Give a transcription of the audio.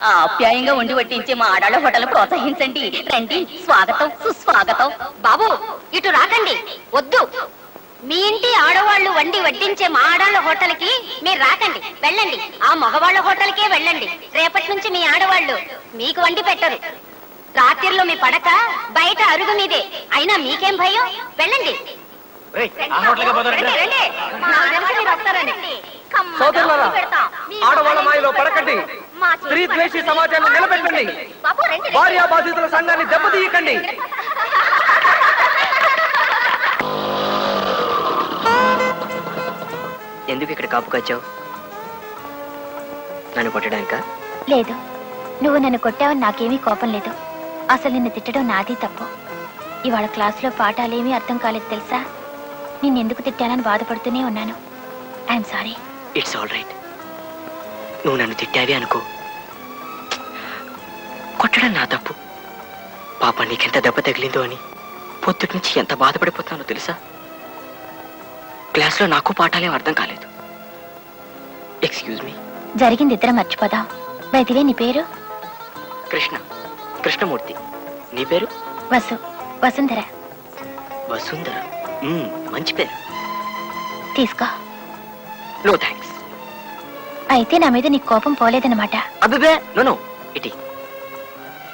ఆప్యాయంగా వండి వడ్డించే మా ఆడాళ్ళ హోటల్ ప్రోత్సహించండి. రండి, స్వాగతం సుస్వాగతం. బాబు ఇటు రాకండి, వద్దు. మీ ఇంటి ఆడవాళ్లు వండి వడ్డించే మా ఆడాళ్ళ హోటల్ కి మీరు రాకండి, వెళ్ళండి. ఆ మగవాళ్ళ హోటల్కే వెళ్ళండి. రేపటి నుంచి మీ ఆడవాళ్లు మీకు వండి పెట్టరు. రాత్రిలో మీ పడక బయట అరుగు మీదే. అయినా మీకేం భయం? వెళ్ళండి. ఆడవాళ్ళ మాయలో పడకండి, స్త్రీ ద్వేషి సమాజాన్ని నిలబెట్టండి, భార్యా బాధితుల సంఘాన్ని దెబ్బతీయకండి. ఎందుకు ఇక్కడ కాపు కాచావు? నన్ను కొట్టడానిక? లేదు, నువ్వు నన్ను కొట్టావని నాకేమీ కోపం లేదు. అసలు నిన్ను తిట్టడం నాది తప్పు. ఇవాళ క్లాసులో పాఠాలేమీ అర్థం కాలేదు తెలుసా? నిన్నెందుకు తిట్టానని బాధపడుతూనే ఉన్నాను. I'm sorry. It's all right. నువ్వు నన్ను తిట్టావి అనుకో, కొట్టడం నా తప్పు. పాప నీకెంత దెబ్బ తగిలిందో అని పొద్దుటి నుంచి ఎంత బాధపడిపోతున్నానో తెలుసా? క్లాస్లో నాకు పాఠాలేం అర్థం కాలేదు. Excuse me. జరిగింది ఇద్దరం మర్చిపోదాం. బయటివే. నీ పేరు? కృష్ణ, కృష్ణమూర్తి. నీ పేరు? వసుంధర. వసుంధర, మంచి పేరు. తీసుకో. No thanks. అయితే నా మీద నీకు కోపం పోలేదన్నమాట. అబ్బే, నో, ఇటీ.